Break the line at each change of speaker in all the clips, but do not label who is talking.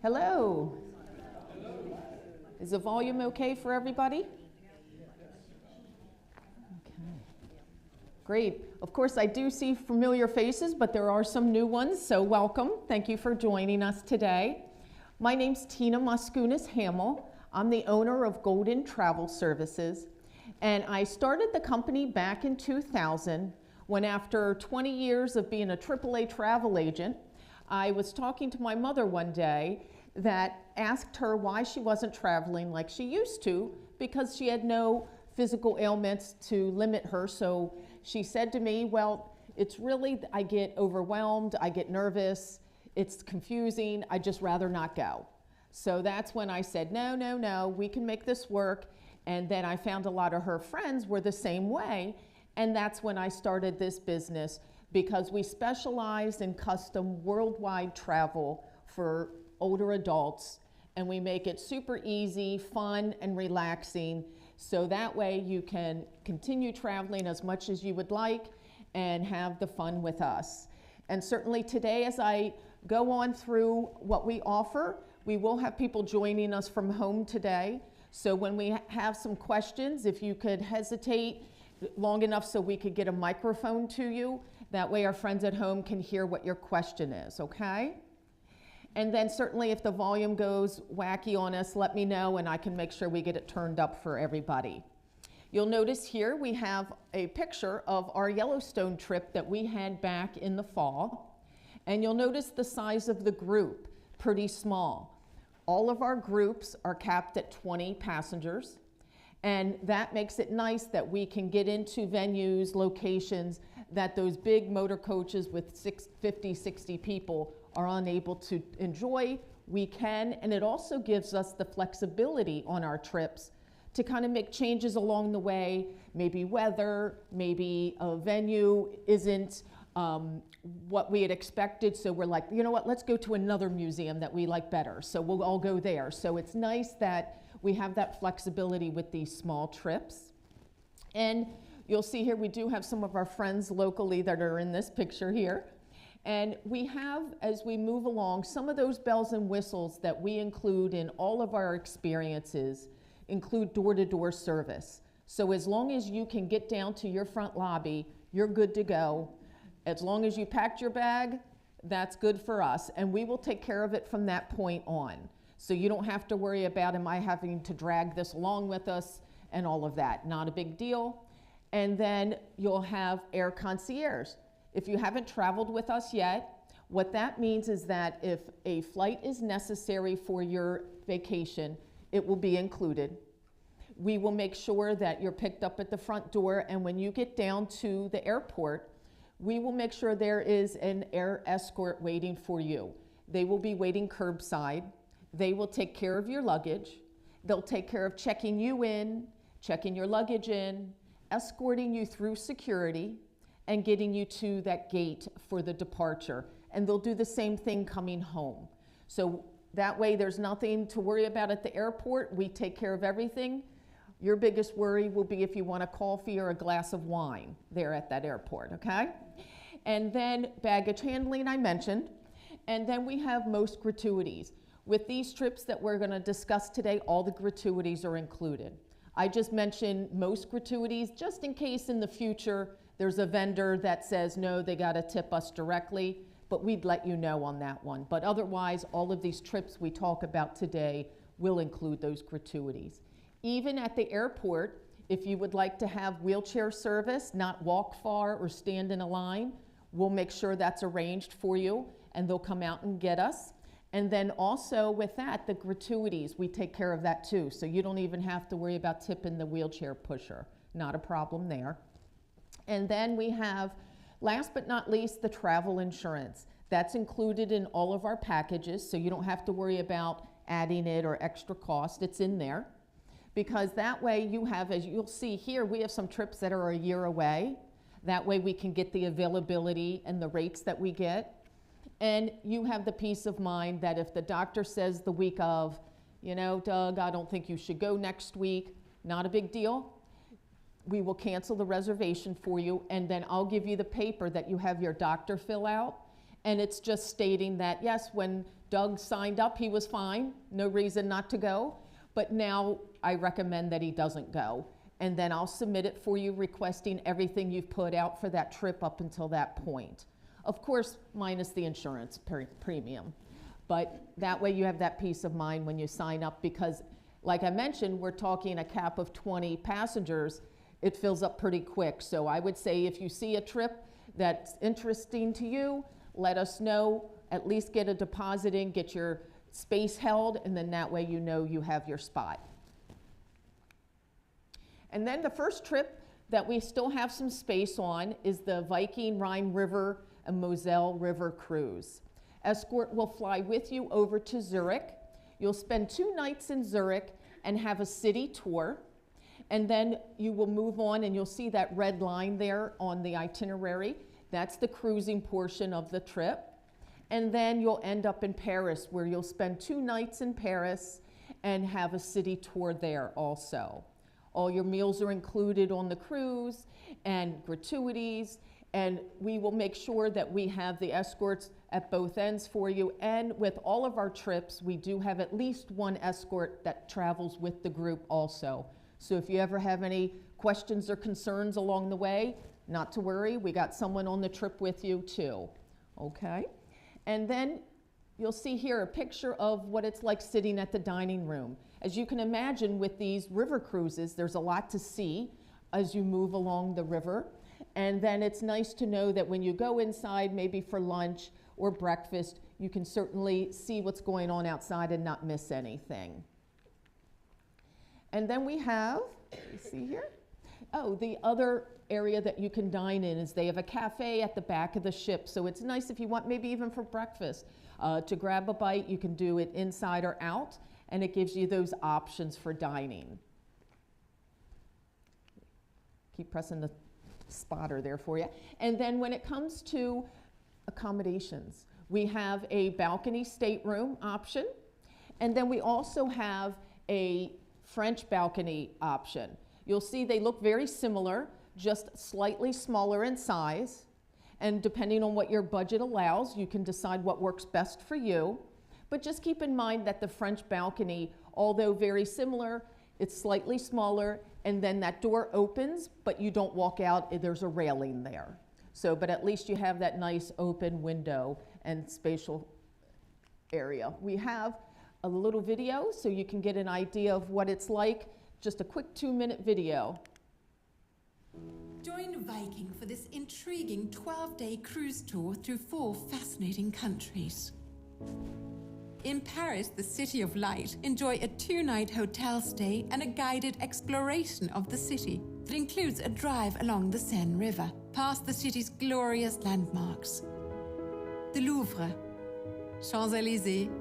Hello. Is the volume okay for everybody? Okay. Great. Of course, I do see familiar faces, but there are some new ones, so welcome. Thank you for joining us today. My name's Tina Moskunis-Hamill. I'm the owner of Golden Travel Services, and I started the company back in 2000 when, after 20 years of being a AAA travel agent, I was talking to my mother one day that asked her why she wasn't traveling like she used to, because she had no physical ailments to limit her. So she said to me, well, it's really, I get overwhelmed, I get nervous, it's confusing, I'd just rather not go. So that's when I said, no, we can make this work. And then I found a lot of her friends were the same way. And that's when I started this business, because we specialize in custom worldwide travel for older adults, and we make it super easy, fun, and relaxing, so that way you can continue traveling as much as you would like and have the fun with us. And certainly today, as I go on through what we offer, we will have people joining us from home today. So when we have some questions, if you could hesitate long enough so we could get a microphone to you, that way our friends at home can hear what your question is, okay? And then certainly if the volume goes wacky on us, let me know and I can make sure we get it turned up for everybody. You'll notice here we have a picture of our Yellowstone trip that we had back in the fall. And you'll notice the size of the group, pretty small. All of our groups are capped at 20 passengers. And that makes it nice that we can get into venues, locations that those big motor coaches with 50, 60 people are unable to enjoy. We can, and it also gives us the flexibility on our trips to kind of make changes along the way. Maybe weather, maybe a venue isn't what we had expected, so we're like, you know what, let's go to another museum that we like better, so we'll all go there. So it's nice that we have that flexibility with these small trips. And you'll see here we do have some of our friends locally that are in this picture here. And we have, as we move along, some of those bells and whistles that we include in all of our experiences include door-to-door service. So as long as you can get down to your front lobby, you're good to go. As long as you packed your bag, that's good for us. And we will take care of it from that point on. So you don't have to worry about, am I having to drag this along with us and all of that. Not a big deal. And then you'll have air concierge. If you haven't traveled with us yet, what that means is that if a flight is necessary for your vacation, it will be included. We will make sure that you're picked up at the front door, and when you get down to the airport, we will make sure there is an air escort waiting for you. They will be waiting curbside. They will take care of your luggage. They'll take care of checking you in, checking your luggage in, escorting you through security, and getting you to that gate for the departure. And they'll do the same thing coming home. So that way there's nothing to worry about at the airport. We take care of everything. Your biggest worry will be if you want a coffee or a glass of wine there at that airport, okay? And then baggage handling I mentioned. And then we have most gratuities. With these trips that we're going to discuss today, all the gratuities are included. I just mentioned most gratuities just in case in the future there's a vendor that says, no, they got to tip us directly, but we'd let you know on that one. But otherwise, all of these trips we talk about today will include those gratuities. Even at the airport, if you would like to have wheelchair service, not walk far or stand in a line, we'll make sure that's arranged for you, and they'll come out and get us. And then also with that, the gratuities, we take care of that too. So you don't even have to worry about tipping the wheelchair pusher. Not a problem there. And then we have, last but not least, the travel insurance. That's included in all of our packages, so you don't have to worry about adding it or extra cost. It's in there. Because that way you have, as you'll see here, we have some trips that are a year away. That way we can get the availability and the rates that we get. And you have the peace of mind that if the doctor says the week of, you know, Doug, I don't think you should go next week, not a big deal. We will cancel the reservation for you, and then I'll give you the paper that you have your doctor fill out, And it's just stating that, yes, when Doug signed up, he was fine, no reason not to go, but now I recommend that he doesn't go. And then I'll submit it for you, requesting everything you've put out for that trip up until that point. Of course, minus the insurance premium. But that way you have that peace of mind when you sign up, because like I mentioned, we're talking a cap of 20 passengers. It fills up pretty quick. So I would say if you see a trip that's interesting to you, let us know, at least get a deposit in, get your space held, and then that way you know you have your spot. And then the first trip that we still have some space on is the Viking Rhine River and Moselle River cruise. Escort will fly with you over to Zurich. You'll spend 2 nights in Zurich and have a city tour. And then you will move on, and you'll see that red line there on the itinerary. That's the cruising portion of the trip. And then you'll end up in Paris, where you'll spend 2 nights in Paris and have a city tour there also. All your meals are included on the cruise and gratuities, and we will make sure that we have the escorts at both ends for you. And with all of our trips, we do have at least 1 escort that travels with the group also. So if you ever have any questions or concerns along the way, not to worry, we got someone on the trip with you too, okay? And then you'll see here a picture of what it's like sitting at the dining room. As you can imagine, with these river cruises, there's a lot to see as you move along the river. And then it's nice to know that when you go inside, maybe for lunch or breakfast, you can certainly see what's going on outside and not miss anything. And then we have, you see here? Oh, the other area that you can dine in is they have a cafe at the back of the ship. So it's nice if you want, maybe even for breakfast, to grab a bite. You can do it inside or out, and it gives you those options for dining. Keep pressing the spotter there for you. And then when it comes to accommodations, we have a balcony stateroom option, and then we also have a French balcony option. You'll see they look very similar, just slightly smaller in size. And depending on what your budget allows, you can decide what works best for you. But just keep in mind that the French balcony, although very similar, it's slightly smaller, and then that door opens, but you don't walk out, there's a railing there. So, but at least you have that nice open window and spatial area. We have a little video so you can get an idea of what it's like. Just a quick 2-minute video.
Join Viking for this intriguing 12-day cruise tour through 4 fascinating countries. In Paris, the City of Light, enjoy a 2-night hotel stay and a guided exploration of the city that includes a drive along the Seine River, past the city's glorious landmarks. The Louvre, Champs-Élysées,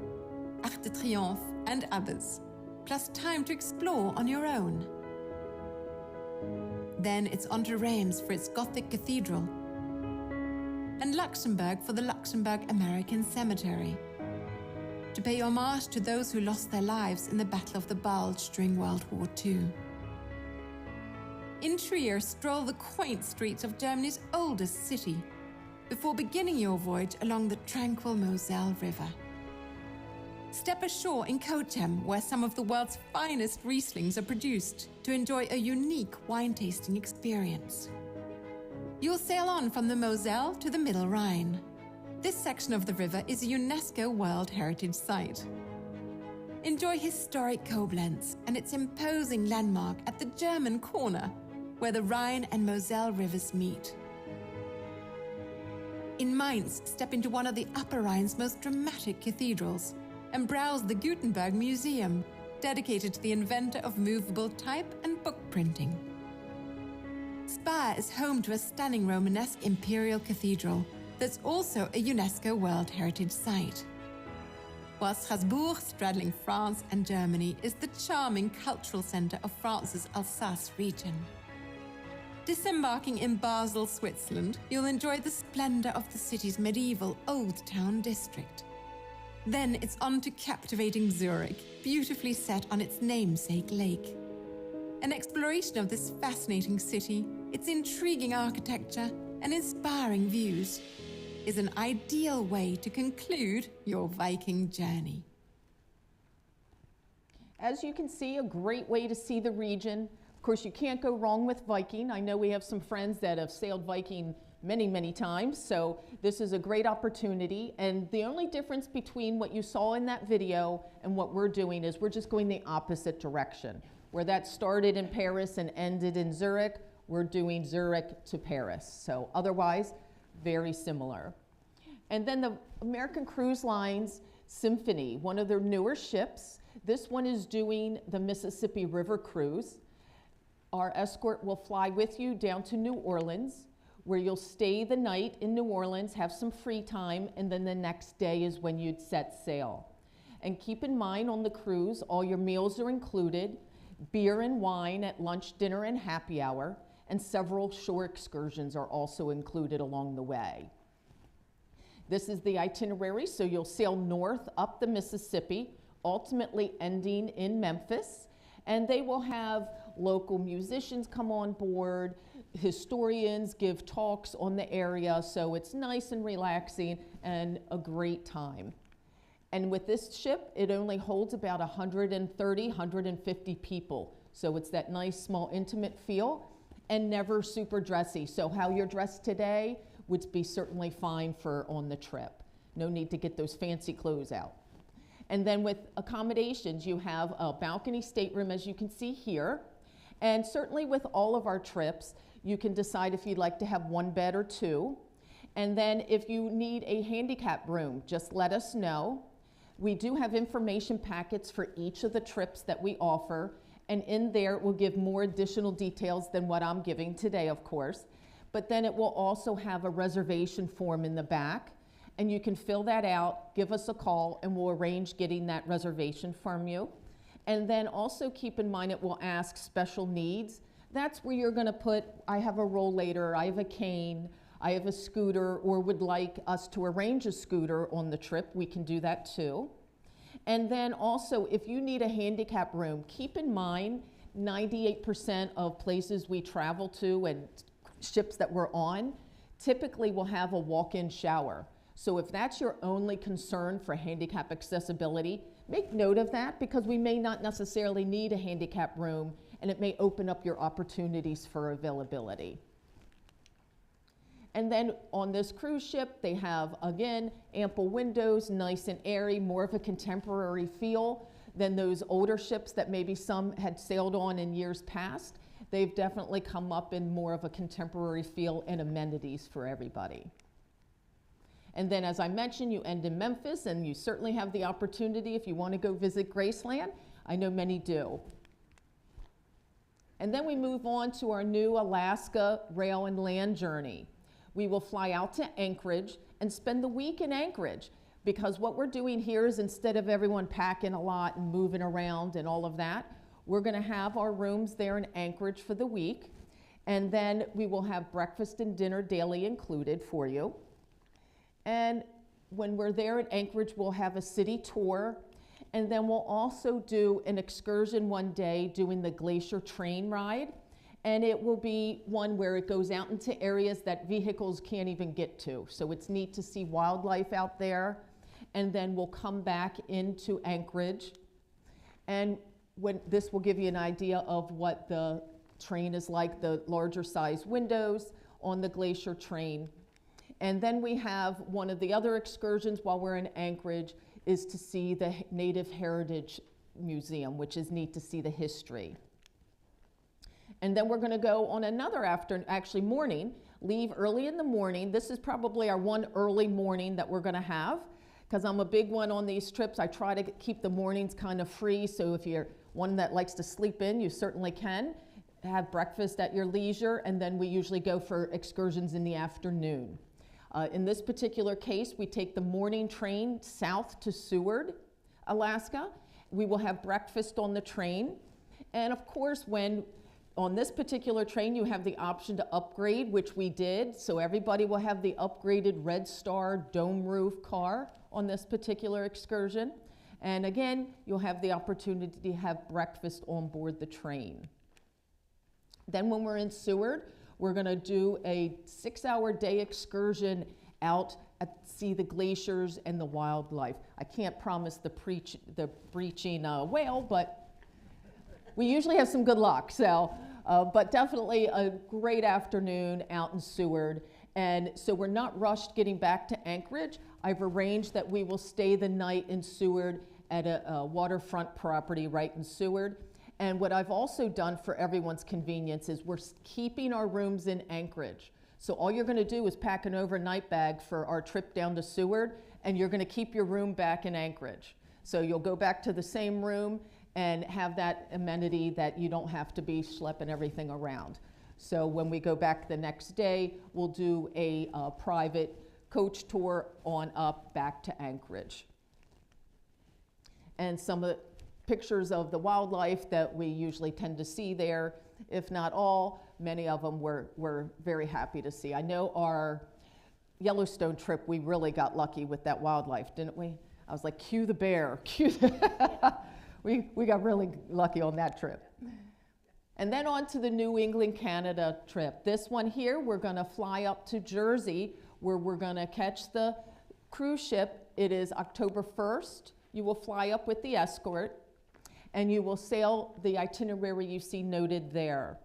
Arc de Triomphe, and others, plus time to explore on your own. Then it's on to Reims for its Gothic cathedral, and Luxembourg for the Luxembourg American Cemetery, to pay homage to those who lost their lives in the Battle of the Bulge during World War II. In Trier, stroll the quaint streets of Germany's oldest city, before beginning your voyage along the tranquil Moselle River. Step ashore in Cochem, where some of the world's finest Rieslings are produced, to enjoy a unique wine-tasting experience. You'll sail on from the Moselle to the Middle Rhine. This section of the river is a UNESCO World Heritage Site. Enjoy historic Koblenz and its imposing landmark at the German corner, where the Rhine and Moselle rivers meet. In Mainz, step into one of the Upper Rhine's most dramatic cathedrals, and browse the Gutenberg Museum, dedicated to the inventor of movable type and book printing. Spa is home to a stunning Romanesque imperial cathedral that's also a UNESCO World Heritage Site. While Strasbourg, straddling France and Germany, is the charming cultural center of France's Alsace region. Disembarking in Basel, Switzerland, you'll enjoy the splendor of the city's medieval Old Town district. Then it's on to captivating Zurich, beautifully set on its namesake lake. An exploration of this fascinating city, its intriguing architecture, and inspiring views, is an ideal way to conclude your Viking journey.
As you can see, a great way to see the region. Of course, you can't go wrong with Viking. I know we have some friends that have sailed Viking many, many times, so this is a great opportunity. And the only difference between what you saw in that video and what we're doing is we're just going the opposite direction. Where that started in Paris and ended in Zurich, we're doing Zurich to Paris. So otherwise, very similar. And then the American Cruise Line's Symphony, one of their newer ships. This one is doing the Mississippi River Cruise. Our escort will fly with you down to New Orleans, where you'll stay the night in New Orleans, have some free time, and then the next day is when you'd set sail. And keep in mind on the cruise, all your meals are included, beer and wine at lunch, dinner, and happy hour, and several shore excursions are also included along the way. This is the itinerary, so you'll sail north up the Mississippi, ultimately ending in Memphis, and they will have local musicians come on board, historians give talks on the area, so it's nice and relaxing and a great time. And with this ship, it only holds about 130, 150 people, so it's that nice, small, intimate feel, and never super dressy. So how you're dressed today would be certainly fine for on the trip. No need to get those fancy clothes out. And then with accommodations, you have a balcony stateroom, as you can see here. And certainly with all of our trips, you can decide if you'd like to have one bed or two. And then if you need a handicap room, just let us know. We do have information packets for each of the trips that we offer. And in there, it will give more additional details than what I'm giving today, of course. But then it will also have a reservation form in the back. And you can fill that out, give us a call, and we'll arrange getting that reservation from you. And then also keep in mind it will ask special needs. That's where you're gonna put, I have a rollator, I have a cane, I have a scooter, or would like us to arrange a scooter on the trip, we can do that too. And then also, if you need a handicap room, keep in mind 98% of places we travel to and ships that we're on typically will have a walk-in shower. So if that's your only concern for handicap accessibility, make note of that because we may not necessarily need a handicap room and it may open up your opportunities for availability. And then on this cruise ship, they have, again, ample windows, nice and airy, more of a contemporary feel than those older ships that maybe some had sailed on in years past. They've definitely come up in more of a contemporary feel and amenities for everybody. And then, as I mentioned, you end in Memphis, and you certainly have the opportunity if you want to go visit Graceland. I know many do. And then we move on to our new Alaska rail and land journey. We will fly out to Anchorage and spend the week in Anchorage, because what we're doing here is instead of everyone packing a lot and moving around and all of that, we're going to have our rooms there in Anchorage for the week. And then we will have breakfast and dinner daily included for you. And when we're there at Anchorage, we'll have a city tour, and then we'll also do an excursion one day doing the glacier train ride, and it will be one where it goes out into areas that vehicles can't even get to. So it's neat to see wildlife out there, and then we'll come back into Anchorage, and this will give you an idea of what the train is like, the larger size windows on the glacier train. And then we have one of the other excursions while we're in Anchorage is to see the Native Heritage Museum, which is neat to see the history. And then we're going to go on another morning, leave early in the morning. This is probably our one early morning that we're going to have, because I'm a big one on these trips. I try to keep the mornings kind of free, so if you're one that likes to sleep in, you certainly can. Have breakfast at your leisure, and then we usually go for excursions in the afternoon. In this particular case, we take the morning train south to Seward, Alaska. We will have breakfast on the train. And of course, on this particular train, you have the option to upgrade, which we did. So everybody will have the upgraded Red Star dome roof car on this particular excursion. And again, you'll have the opportunity to have breakfast on board the train. Then when we're in Seward, we're going to do a 6-hour day excursion out see the glaciers and the wildlife. I can't promise the breaching whale, but we usually have some good luck. So, but definitely a great afternoon out in Seward. And so we're not rushed getting back to Anchorage. I've arranged that we will stay the night in Seward at a waterfront property right in Seward. And what I've also done for everyone's convenience is we're keeping our rooms in Anchorage. So all you're gonna do is pack an overnight bag for our trip down to Seward, and you're gonna keep your room back in Anchorage. So you'll go back to the same room and have that amenity that you don't have to be schlepping everything around. So when we go back the next day, we'll do a private coach tour on up back to Anchorage. And some of the pictures of the wildlife that we usually tend to see there, if not all, many of them we're very happy to see. I know our Yellowstone trip, we really got lucky with that wildlife, didn't we? I was like, cue the bear, cue the we got really lucky on that trip. And then on to the New England, Canada trip. This one here, we're gonna fly up to Jersey, where we're gonna catch the cruise ship. It is October 1st. You will fly up with the escort, and you will sail the itinerary you see noted there.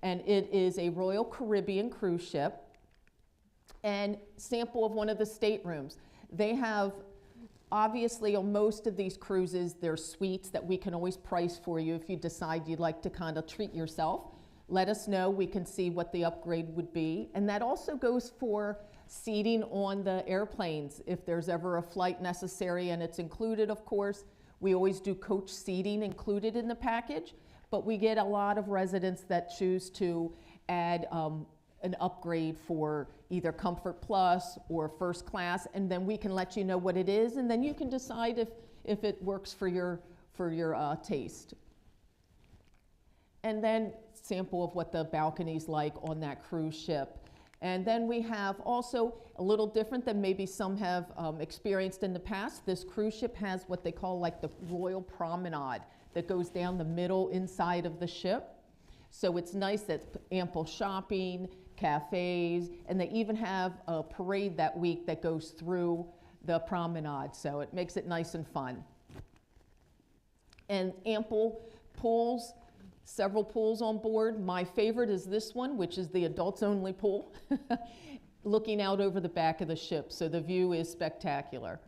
And it is a Royal Caribbean cruise ship, and sample of one of the staterooms. They have, obviously on most of these cruises, there's suites that we can always price for you if you decide you'd like to kind of treat yourself. Let us know, we can see what the upgrade would be. And that also goes for seating on the airplanes if there's ever a flight necessary, and it's included, of course. We always do coach seating included in the package, but we get a lot of residents that choose to add an upgrade for either Comfort Plus or First Class, and then we can let you know what it is, and then you can decide if it works for your taste. And then sample of what the balcony's like on that cruise ship. And then we have also a little different than maybe some have experienced in the past. This cruise ship has what they call like the Royal Promenade that goes down the middle inside of the ship. So it's nice that ample shopping, cafes, and they even have a parade that week that goes through the promenade. So it makes it nice and fun. And ample pools. Several pools on board. My favorite is this one, which is the adults only pool, looking out over the back of the ship. So the view is spectacular.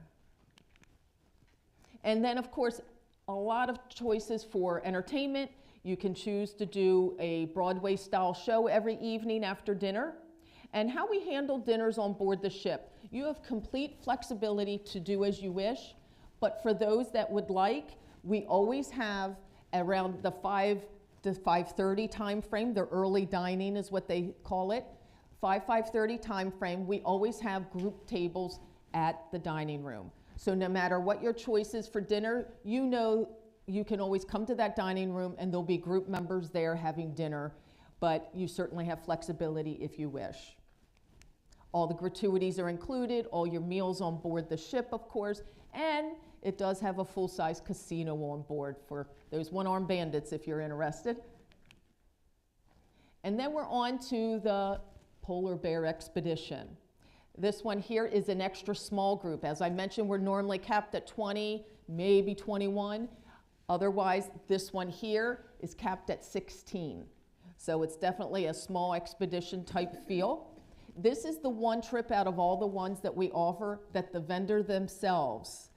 And then of course, a lot of choices for entertainment. You can choose to do a Broadway style show every evening after dinner. And how we handle dinners on board the ship. You have complete flexibility to do as you wish, but for those that would like, we always have around the 5 to 5:30 time frame, the early dining is what they call it, 5:30 time frame, we always have group tables at the dining room. So no matter what your choice is for dinner, you know you can always come to that dining room and there'll be group members there having dinner, but you certainly have flexibility if you wish. All the gratuities are included, all your meals on board the ship, of course, and it does have a full-size casino on board for those one-armed bandits if you're interested. And then we're on to the polar bear expedition. This one here is an extra small group. As I mentioned, we're normally capped at 20, maybe 21. Otherwise, this one here is capped at 16. So it's definitely a small expedition type feel. This is the one trip out of all the ones that we offer that the vendor themselves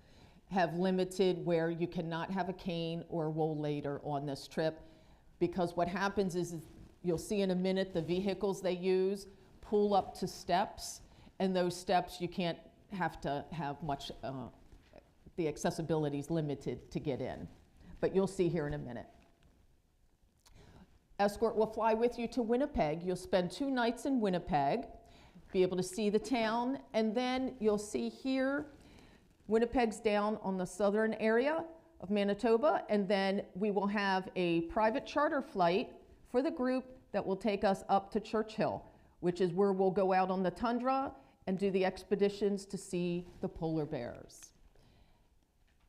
have limited, where you cannot have a cane or a rollator on this trip, because what happens is you'll see in a minute the vehicles they use pull up to steps, and those steps you can't have to have much, the accessibility is limited to get in. But you'll see here in a minute. Escort will fly with you to Winnipeg. You'll spend 2 nights in Winnipeg, be able to see the town, and then you'll see here Winnipeg's down on the southern area of Manitoba, and then we will have a private charter flight for the group that will take us up to Churchill, which is where we'll go out on the tundra and do the expeditions to see the polar bears.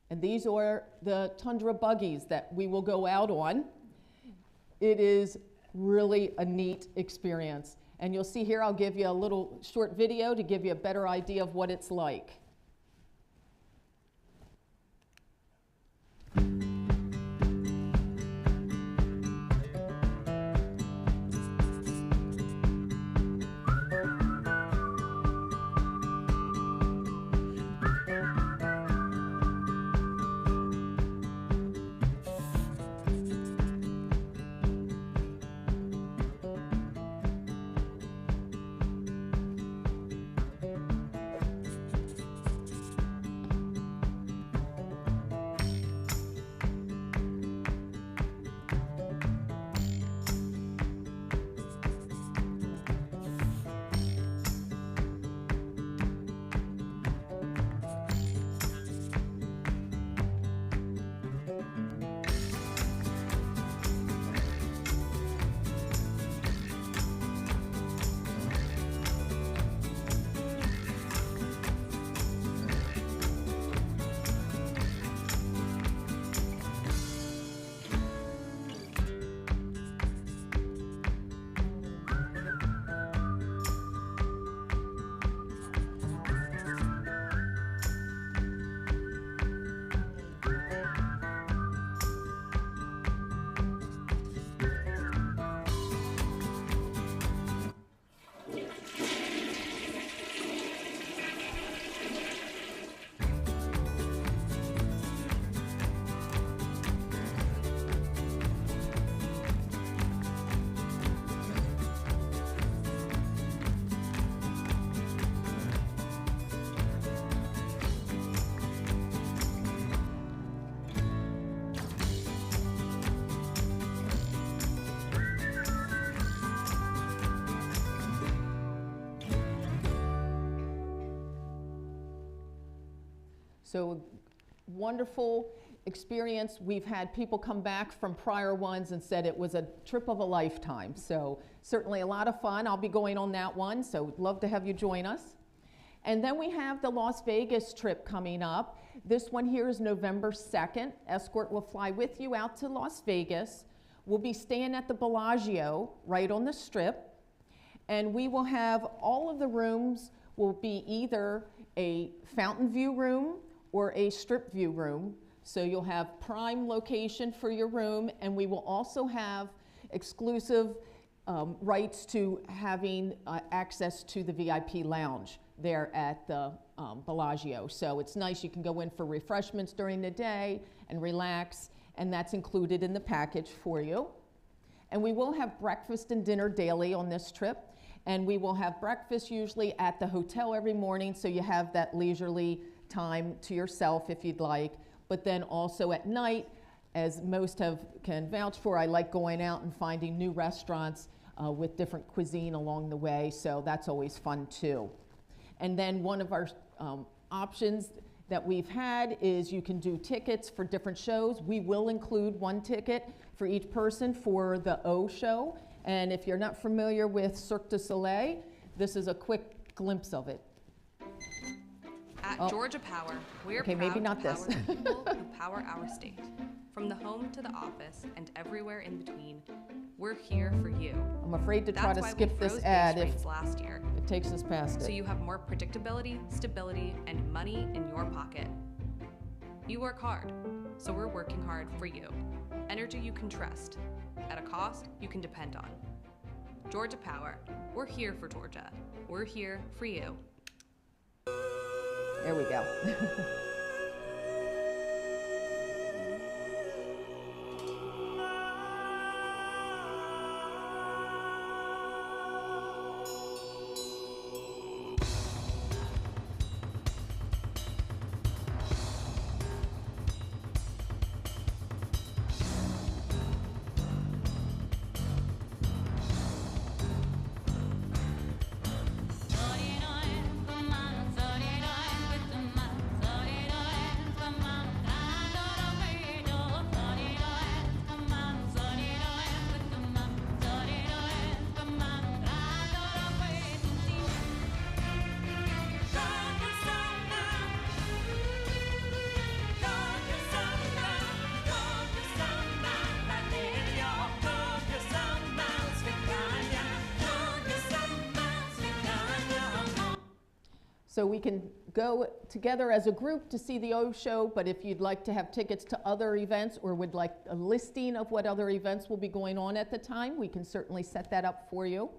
And these are the tundra buggies that we will go out on. It is really a neat experience. And you'll see here, I'll give you a little short video to give you a better idea of what it's like. So wonderful experience. We've had people come back from prior ones and said it was a trip of a lifetime. So certainly a lot of fun. I'll be going on that one, so we'd love to have you join us. And then we have the Las Vegas trip coming up. This one here is November 2nd. Escort will fly with you out to Las Vegas. We'll be staying at the Bellagio right on the Strip. And we will have all of the rooms will be either a fountain view room or a strip view room. So you'll have prime location for your room, and we will also have exclusive rights to having access to the VIP lounge there at the Bellagio. So it's nice, you can go in for refreshments during the day and relax, and that's included in the package for you. And we will have breakfast and dinner daily on this trip, and we will have breakfast usually at the hotel every morning, so you have that leisurely time to yourself if you'd like. But then also at night, as most can vouch for, I like going out and finding new restaurants with different cuisine along the way, so that's always fun too. And then one of our options that we've had is you can do tickets for different shows. We will include one ticket for each person for the O show, and if you're not familiar with Cirque du Soleil, this is a quick glimpse of it.
At Georgia Power, we're
Okay,
proud
maybe not
to
this.
power the people who power our state. From the home to the office and everywhere in between, we're here for you.
I'm afraid to try
That's
to
why
skip
we
this
froze
ad
base
if
rates last year,
it takes us past
so
it.
you have more predictability, stability, and money in your pocket. You work hard, so we're working hard for you. Energy you can trust, at a cost you can depend on. Georgia Power, we're here for Georgia. We're here for you.
There we go. So we can go together as a group to see the O show, but if you'd like to have tickets to other events or would like a listing of what other events will be going on at the time, we can certainly set that up for you.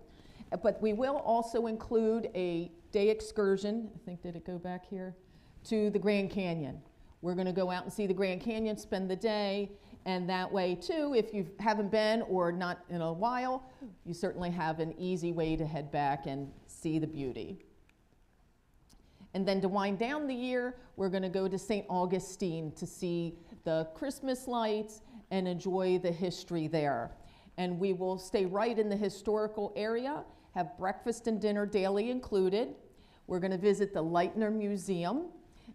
But we will also include a day excursion, I think, did it go back here, to the Grand Canyon. We're going to go out and see the Grand Canyon, spend the day, and that way too, if you haven't been or not in a while, you certainly have an easy way to head back and see the beauty. And then to wind down the year, we're going to go to St. Augustine to see the Christmas lights and enjoy the history there. And we will stay right in the historical area, have breakfast and dinner daily included. We're going to visit the Leitner Museum.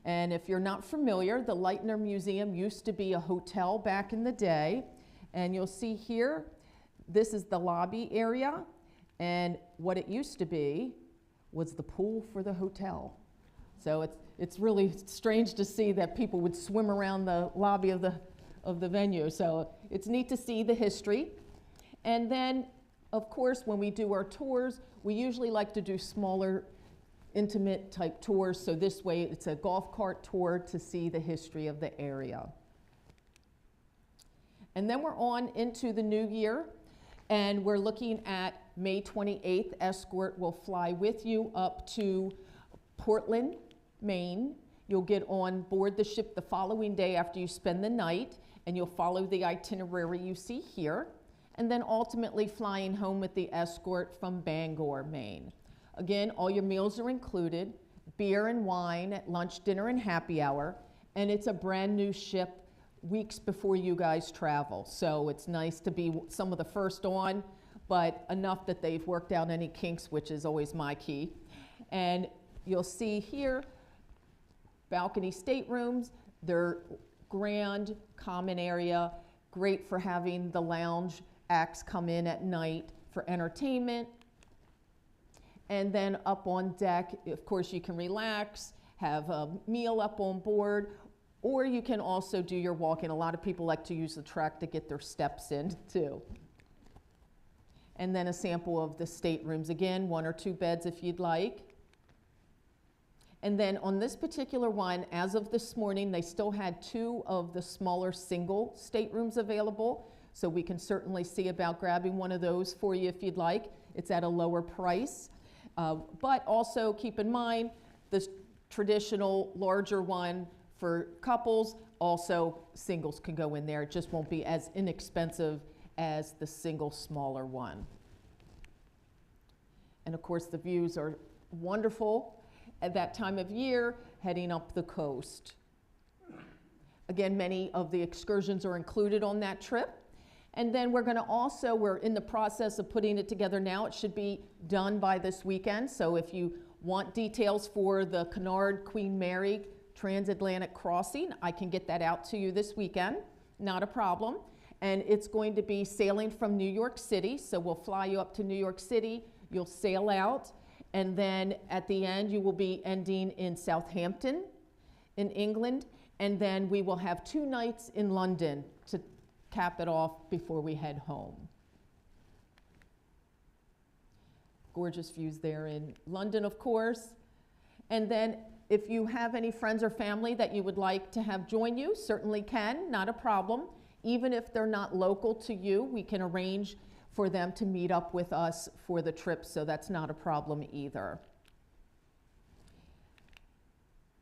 And if you're not familiar, the Leitner Museum used to be a hotel back in the day. And you'll see here, this is the lobby area. And what it used to be was the pool for the hotel. So it's really strange to see that people would swim around the lobby of the venue. So it's neat to see the history. And then, of course, when we do our tours, we usually like to do smaller, intimate type tours. So this way, it's a golf cart tour to see the history of the area. And then we're on into the new year, and we're looking at May 28th. Escort will fly with you up to Portland, Maine. You'll get on board the ship the following day after you spend the night, and you'll follow the itinerary you see here, and then ultimately flying home with the Escort from Bangor, Maine. Again, all your meals are included, beer and wine at lunch, dinner, and happy hour, and it's a brand new ship weeks before you guys travel. So it's nice to be some of the first on, but enough that they've worked out any kinks, which is always my key. And you'll see here, balcony staterooms. They're grand, common area, great for having the lounge acts come in at night for entertainment. And then up on deck, of course, you can relax, have a meal up on board, or you can also do your walking. A lot of people like to use the track to get their steps in too. And then a sample of the staterooms. Again, 1 or 2 beds if you'd like. And then on this particular one, as of this morning, they still had 2 of the smaller single staterooms available. So we can certainly see about grabbing one of those for you if you'd like. It's at a lower price. But also keep in mind, this traditional larger one for couples, also singles can go in there. It just won't be as inexpensive as the single smaller one. And of course, the views are wonderful at that time of year, heading up the coast. Again, many of the excursions are included on that trip. And then we're going to also, we're in the process of putting it together now. It should be done by this weekend. So if you want details for the Cunard Queen Mary transatlantic crossing, I can get that out to you this weekend. Not a problem. And it's going to be sailing from New York City. So we'll fly you up to New York City. You'll sail out. And then at the end, you will be ending in Southampton in England. And then we will have 2 nights in London to cap it off before we head home. Gorgeous views there in London, of course. And then if you have any friends or family that you would like to have join you, certainly can, not a problem. Even if they're not local to you, we can arrange for them to meet up with us for the trip, so that's not a problem either.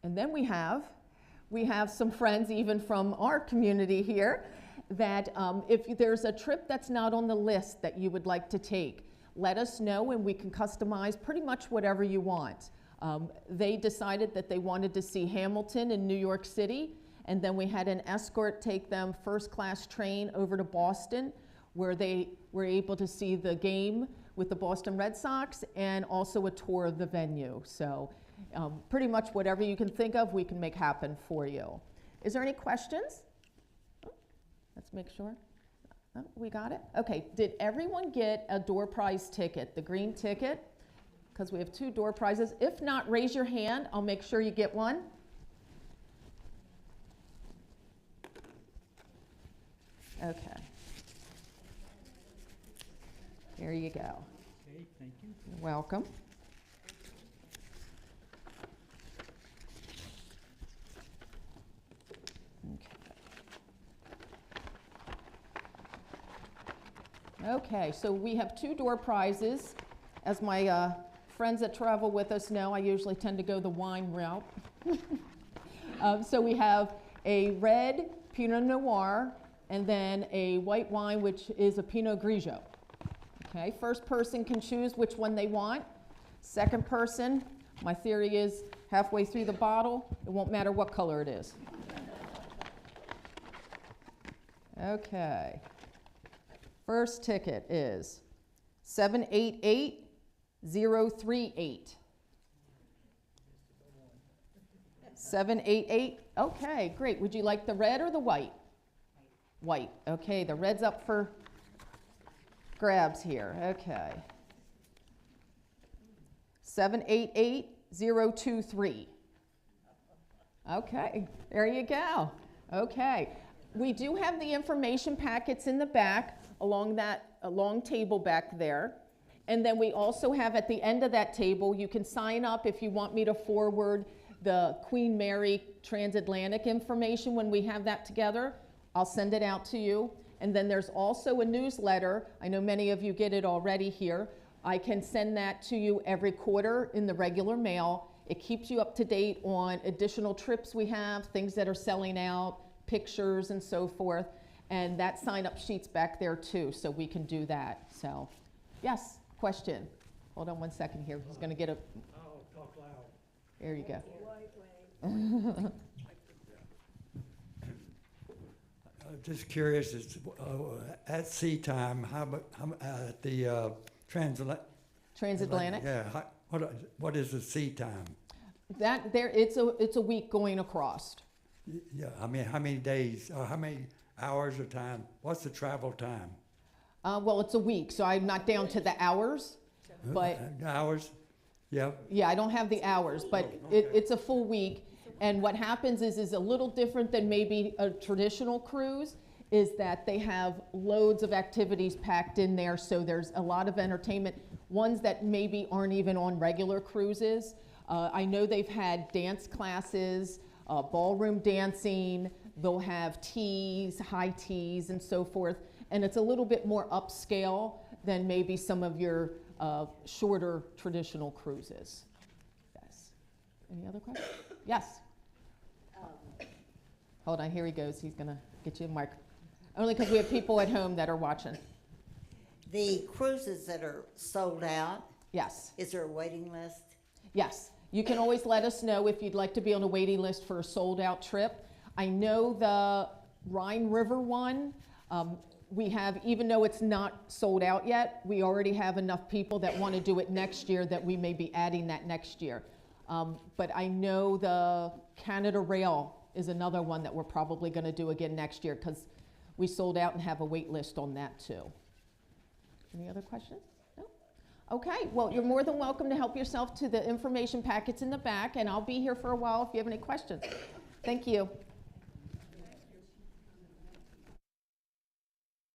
And then we have some friends even from our community here that if there's a trip that's not on the list that you would like to take, let us know and we can customize pretty much whatever you want. They decided that they wanted to see Hamilton in New York City, and then we had an escort take them first-class train over to Boston, where they were able to see the game with the Boston Red Sox and also a tour of the venue. So pretty much whatever you can think of, we can make happen for you. Is there any questions? Oh, let's make sure. Oh, we got it? Okay, did everyone get a door prize ticket, the green ticket? Because we have 2 door prizes. If not, raise your hand. I'll make sure you get one. Okay. There you go.
Okay, thank you.
You're welcome. Okay, so we have 2 door prizes. As my friends that travel with us know, I usually tend to go the wine route. So we have a red Pinot Noir and then a white wine, which is a Pinot Grigio. Okay, first person can choose which one they want. Second person, my theory is halfway through the bottle, it won't matter what color it is. Okay. First ticket is 788038. 788. Okay, great. Would you like the red or the white? White. Okay, the red's up for grabs here. Okay. 788023. Okay, there you go. Okay. We do have the information packets in the back along that long table back there. And then we also have at the end of that table, you can sign up if you want me to forward the Queen Mary transatlantic information when we have that together. I'll send it out to you. And then there's also a newsletter. I know many of you get it already here. I can send that to you every quarter in the regular mail. It keeps you up to date on additional trips we have, things that are selling out, pictures and so forth. And that sign-up sheet's back there too, so we can do that. So, yes, question. Hold on one second here. He's going to get a...
Oh, talk loud.
There you go.
Just curious, at sea time, at the
Transatlantic?
Yeah, what is the sea time?
That there, it's a week going across.
Yeah, I mean, how many days, or how many hours of time? What's the travel time?
Well, it's a week, so I'm not down to the hours, but...
Hours? Yeah.
Yeah, I don't have the hours, but it's a full week. And what happens is a little different than maybe a traditional cruise, is that they have loads of activities packed in there, so there's a lot of entertainment, ones that maybe aren't even on regular cruises. I know they've had dance classes, ballroom dancing, they'll have teas, high teas, and so forth, and it's a little bit more upscale than maybe some of your shorter traditional cruises. Yes. Any other questions? Yes. Hold on, here he goes. He's going to get you a mic. Only because we have people at home that are watching.
The cruises that are sold out,
Yes.
is there a waiting list?
Yes. You can always let us know if you'd like to be on a waiting list for a sold-out trip. I know the Rhine River one, we have, even though it's not sold out yet, we already have enough people that want to do it next year that we may be adding that next year. But I know the Canada Rail is another one that we're probably going to do again next year because we sold out and have a wait list on that too. Any other questions? No? Okay, well, you're more than welcome to help yourself to the information packets in the back, and I'll be here for a while if you have any questions. Thank you.